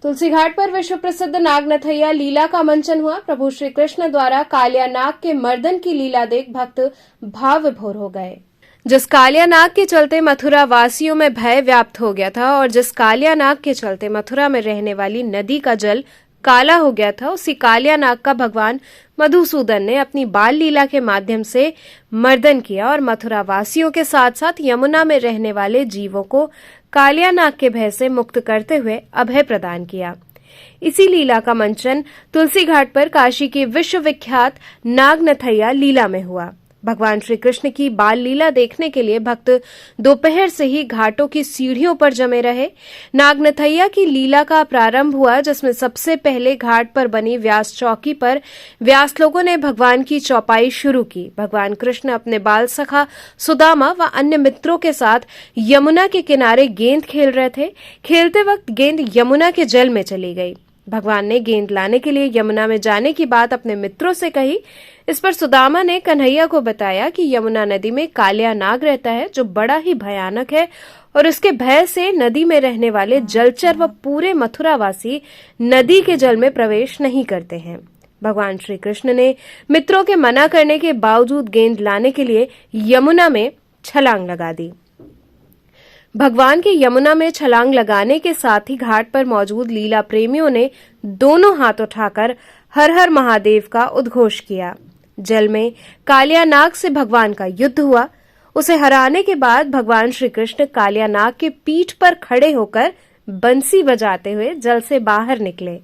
तुलसी घाट पर विश्व प्रसिद्ध नागनथैया लीला का मंचन हुआ। प्रभु श्री कृष्ण द्वारा कालिया नाग के मर्दन की लीला देख भक्त भाव विभोर हो गए। जिस कालिया नाग के चलते मथुरा वासियों में भय व्याप्त हो गया था और जिस कालिया नाग के चलते मथुरा में रहने वाली नदी का जल काला हो गया था, उसी कालिया नाग का भगवान मधुसूदन ने अपनी बाल लीला के माध्यम से मर्दन किया और मथुरा वासियों के साथ साथ यमुना में रहने वाले जीवों को कालिया नाग के भय से मुक्त करते हुए अभय प्रदान किया। इसी लीला का मंचन तुलसी घाट पर काशी की विश्वविख्यात नागनथैया लीला में हुआ। भगवान श्री कृष्ण की बाल लीला देखने के लिए भक्त दोपहर से ही घाटों की सीढ़ियों पर जमे रहे। नागनथैया की लीला का प्रारंभ हुआ, जिसमें सबसे पहले घाट पर बनी व्यास चौकी पर व्यास लोगों ने भगवान की चौपाई शुरू की। भगवान कृष्ण अपने बाल सखा सुदामा व अन्य मित्रों के साथ यमुना के किनारे गेंद खेल रहे थे। खेलते वक्त गेंद यमुना के जल में चली गई। भगवान ने गेंद लाने के लिए यमुना में जाने की बात अपने मित्रों से कही। इस पर सुदामा ने कन्हैया को बताया कि यमुना नदी में कालिया नाग रहता है, जो बड़ा ही भयानक है और उसके भय से नदी में रहने वाले जलचर व पूरे मथुरावासी नदी के जल में प्रवेश नहीं करते हैं। भगवान श्री कृष्ण ने मित्रों के मना करने के बावजूद गेंद लाने के लिए यमुना में छलांग लगा दी। भगवान के यमुना में छलांग लगाने के साथ ही घाट पर मौजूद लीला प्रेमियों ने दोनों हाथ उठाकर हर हर महादेव का उद्घोष किया। जल में कालिया नाग से भगवान का युद्ध हुआ। उसे हराने के बाद भगवान श्री कृष्ण कालिया नाग के पीठ पर खड़े होकर बंसी बजाते हुए जल से बाहर निकले।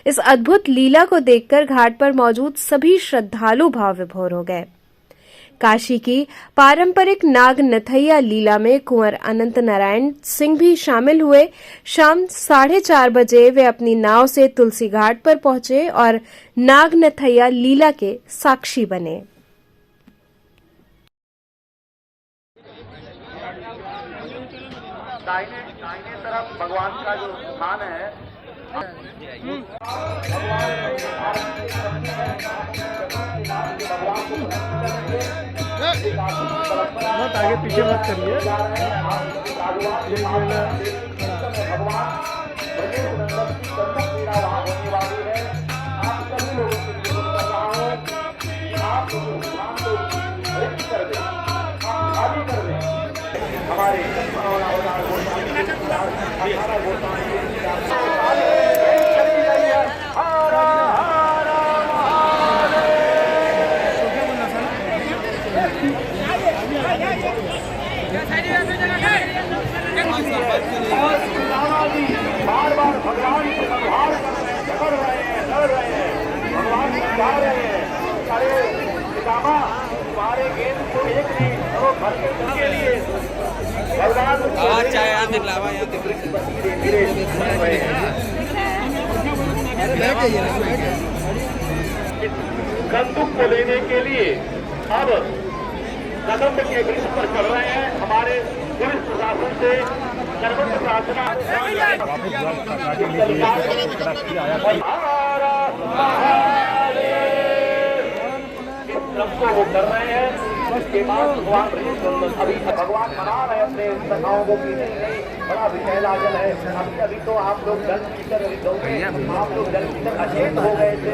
इस अद्भुत लीला को देखकर घाट पर मौजूद सभी श्रद्धालु भाव विभोर हो गए। काशी की पारंपरिक नागनथैया लीला में कुंवर अनंत नारायण सिंह भी शामिल हुए। शाम 4:30 बजे वे अपनी नाव से तुलसी घाट पर पहुंचे और नागनथैया लीला के साक्षी बने। दाहिने तरफ भगवान का जो स्थान है, बहुत आगे पीछे मत करिए। हमारे बार बार भगवान से व्यवहार कर रहे हैं, लड़ रहे हैं, भगवान जा रहे हैं। अरे पितामा, तुम्हारे गेंद को एक नहीं करो भर के लिए भगवान बंदूक को लेने के लिए अब कदम के वृक्ष पर चल रहे हैं। हमारे पुलिस प्रशासन से सर्वत्र प्रार्थना को वो कर रहे हैं। उसके बाद भगवान अभी भगवान मना रहे अपने सखाओं को कि नहीं बड़ा विषैला जल है। अभी तो आप लोग जल पीकर आप लोग जल पीकर अचेत हो गए थे।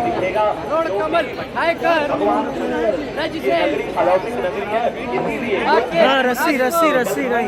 दिखेगा अलौकिक नगरी है, इसीलिए रस्सी रस्सी रस्सी रही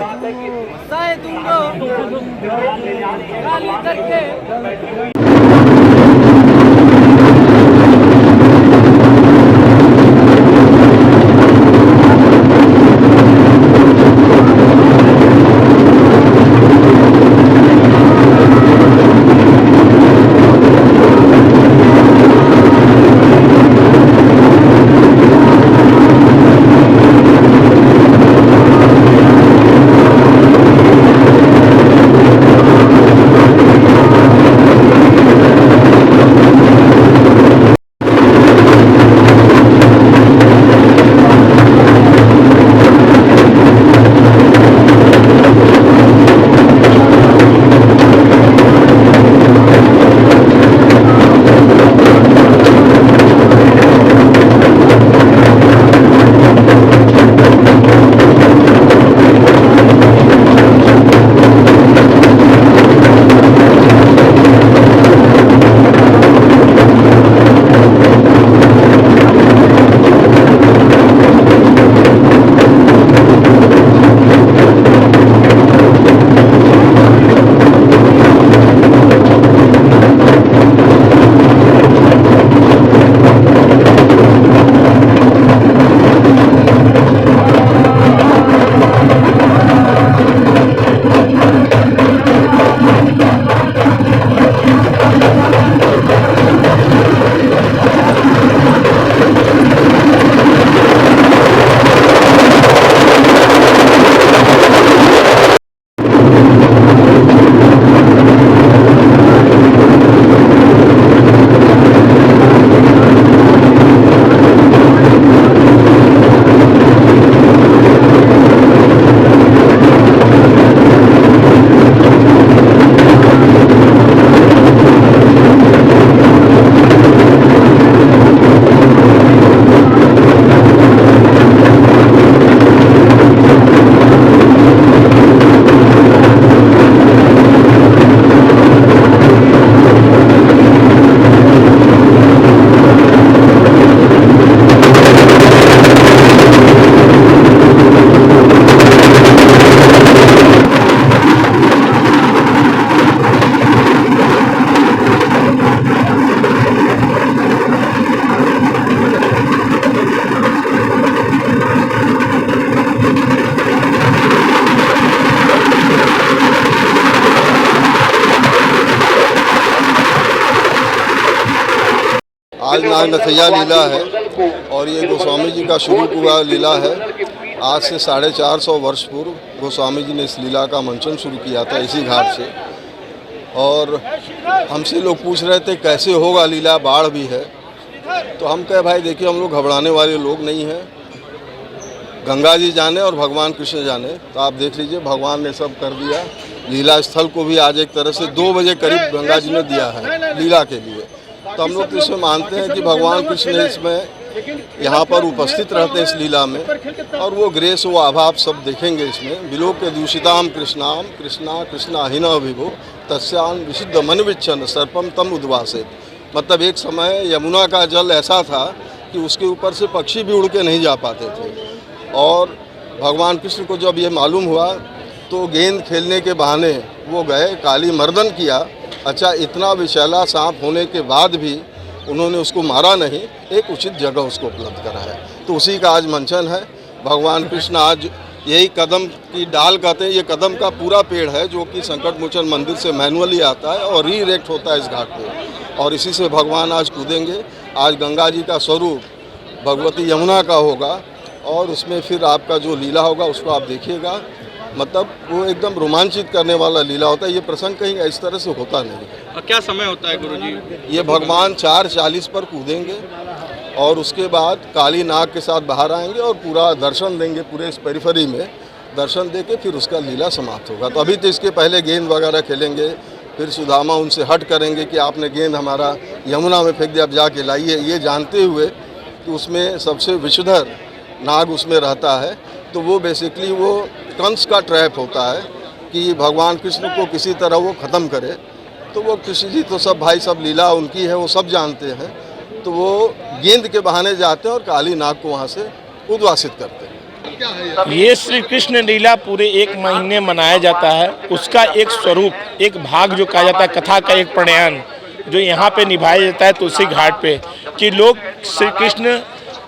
आज नागनथैया लीला है और ये गोस्वामी जी का शुरू हुआ लीला है। आज से 450 वर्ष पूर्व गोस्वामी जी ने इस लीला का मंचन शुरू किया था इसी घाट से। और हमसे लोग पूछ रहे थे कैसे होगा लीला, बाढ़ भी है। तो हम कहे भाई देखिए हम लोग घबराने वाले लोग नहीं हैं, गंगा जी जाने और भगवान कृष्ण जाने। तो आप देख लीजिए भगवान ने सब कर दिया। लीला स्थल को भी आज एक तरह से 2 बजे करीब गंगा जी ने दिया है लीला के लिए। तो हम लोग तो इसमें मानते हैं कि भगवान कृष्ण इसमें यहाँ पर उपस्थित रहते हैं इस लीला में, और वो ग्रेस वो आभा आप सब देखेंगे इसमें। विलोक के दूषिताम कृष्णाम कृष्णा कृष्णाहीन विभो तस्यान विशुद्ध मन विच्छन सर्पम तम उद्वासित। मतलब एक समय यमुना का जल ऐसा था कि उसके ऊपर से पक्षी भी उड़ के नहीं जा पाते थे। और भगवान कृष्ण को जब ये मालूम हुआ तो गेंद खेलने के बहाने वो गए, काली मर्दन किया। अच्छा, इतना विषैला सांप होने के बाद भी उन्होंने उसको मारा नहीं, एक उचित जगह उसको उपलब्ध कराया। तो उसी का आज मंचन है। भगवान कृष्ण आज यही कदम की डाल कहते हैं, ये कदम का पूरा पेड़ है जो कि संकट मोचन मंदिर से मैनुअली आता है और रीइरेक्ट होता है इस घाट पे, और इसी से भगवान आज कूदेंगे। आज गंगा जी का स्वरूप भगवती यमुना का होगा और उसमें फिर आपका जो लीला होगा उसको आप देखिएगा। मतलब वो एकदम रोमांचित करने वाला लीला होता है। ये प्रसंग कहीं इस तरह से होता नहीं। और क्या समय होता है गुरुजी? ये भगवान 4:40 पर कूदेंगे और उसके बाद काली नाग के साथ बाहर आएंगे और पूरा दर्शन देंगे, पूरे इस पेरिफेरी में दर्शन देके फिर उसका लीला समाप्त होगा। तो अभी तो इसके पहले गेंद वगैरह खेलेंगे, फिर सुदामा उनसे हट करेंगे कि आपने गेंद हमारा यमुना में फेंक दिया, अब जाके लाइए, ये जानते हुए कि उसमें सबसे विषधर नाग उसमें रहता है। तो वो बेसिकली वो कंस का ट्रैप होता है कि भगवान कृष्ण को किसी तरह वो ख़त्म करे। तो वो कृष्ण जी तो सब भाई सब लीला उनकी है, वो सब जानते हैं। तो वो गेंद के बहाने जाते हैं और काली नाग को वहाँ से उद्वासित करते हैं। ये श्री कृष्ण लीला पूरे 1 महीने मनाया जाता है। उसका एक स्वरूप, एक भाग जो कहा जाता है, कथा का एक प्रणयन जो यहाँ पे निभाया जाता है तुलसी घाट पे, कि लोग श्री कृष्ण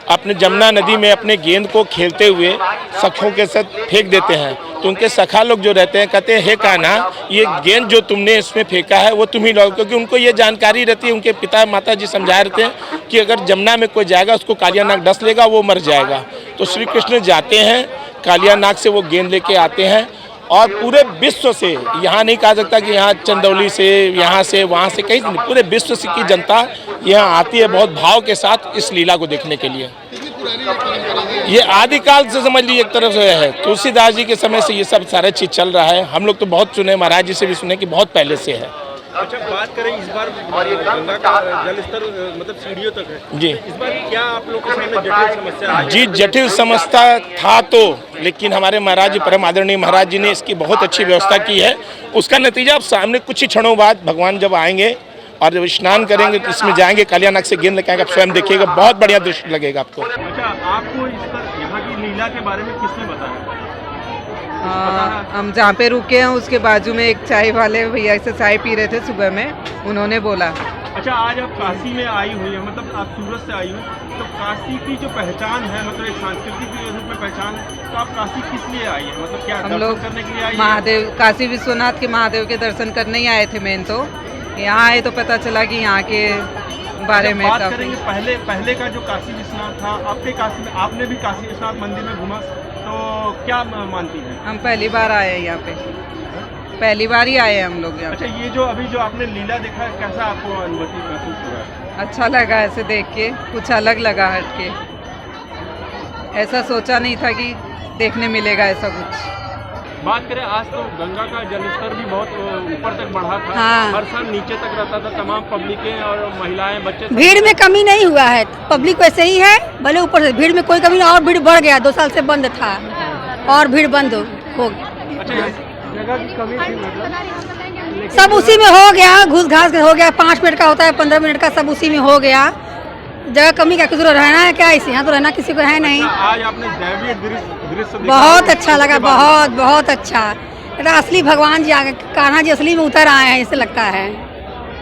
अपने जमुना नदी में अपने गेंद को खेलते हुए सखों के साथ फेंक देते हैं। तो उनके सखा लोग जो रहते हैं कहते हैं हे कान्हा, ये गेंद जो तुमने इसमें फेंका है वो तुम ही लाओ, क्योंकि उनको ये जानकारी रहती है, उनके पिता माता जी समझा रहते हैं कि अगर जमुना में कोई जाएगा उसको कालिया नाग डस लेगा, वो मर जाएगा। तो श्री कृष्ण जाते हैं, कालिया नाग से वो गेंद लेके आते हैं और पूरे विश्व से, यहाँ नहीं कहा सकता कि यहाँ चंदौली से, यहाँ से, वहाँ से, कहीं नहीं, पूरे विश्व से की जनता यहाँ आती है बहुत भाव के साथ इस लीला को देखने के लिए। ये आदिकाल से समझ लीजिए एक तरफ से है, तुलसीदास जी के समय से ये सब सारा चीज़ चल रहा है। हम लोग तो बहुत सुने, महाराज जी से भी सुने कि बहुत पहले से है। अच्छा, बात करें इस बार गंगा का जल स्तर मतलब सीढ़ियों तक है जी। इस बार क्या आप लोग के सामने जटिल समस्या आई? जी, जटिल समस्या था तो, लेकिन हमारे महाराज जी, परम आदरणीय महाराज जी ने इसकी बहुत अच्छी व्यवस्था की है। उसका नतीजा आप सामने कुछ ही क्षणों बाद भगवान जब आएंगे और जब स्नान करेंगे तो इसमें जाएंगे, कालिया नाग से गेंद लेके आएंगे, आप स्वयं देखिएगा, बहुत बढ़िया दृश्य लगेगा आपको। अच्छा, आपको यहाँ की लीला के बारे में किसने बताया? हम जहाँ पे रुके हैं उसके बाजू में एक चाय वाले भैया से चाय पी रहे थे सुबह में, उन्होंने बोला। अच्छा, आज आप काशी में आई हुई है, मतलब आप सूरत से आई हुई, तो काशी की जो पहचान है, मतलब एक सांस्कृतिक के रूप में पहचान, तो आप काशी किस लिए आई है? मतलब क्या हम लोग करने के लिए आई है? महादेव, काशी विश्वनाथ के महादेव के दर्शन करने ही आए थे। मेन तो यहाँ आए तो पता चला कि यहाँ के बारे में बात करेंगे पहले का जो काशी विश्वनाथ था, आपके काशी में, आपने भी काशी विश्वनाथ मंदिर में घूमा, तो क्या मानती है? हम पहली बार आए हैं यहाँ पे, पहली बार ही आए हैं हम लोग यहाँ। अच्छा, ये जो अभी जो आपने लीला देखा है, कैसा आपको अनुभूति महसूस हुआ है? अच्छा लगा ऐसे देख के, कुछ अलग लगा हट के, ऐसा सोचा नहीं था कि देखने मिलेगा ऐसा कुछ। बात करें, आज तो गंगा का जलस्तर भी बहुत ऊपर तक बढ़ा था। हाँ। हर साल नीचे तक रहता था, तमाम पब्लिकें और महिलाएं, बच्चे। भीड़ में कमी नहीं हुआ है, पब्लिक वैसे ही है, भले ऊपर से भीड़ में कोई कमी नहीं, और भीड़ बढ़ गया, 2 साल से बंद था और भीड़ बंद हो गया। अच्छा, जगह की कमी थी मतलब? सब उसी में हो गया, घुस घास हो गया, 5 मिनट का होता है, 15 मिनट का, सब उसी में हो गया। जगह कमी क्या, किसी को रहना है क्या इसे? यहाँ तो रहना किसी को है नहीं। आज आपने दैवीय दृश्य बहुत अच्छा लगा, बहुत बहुत अच्छा। असली भगवान जी आ गए, कान्हा जी असली में उतर आए हैं, ऐसे लगता है।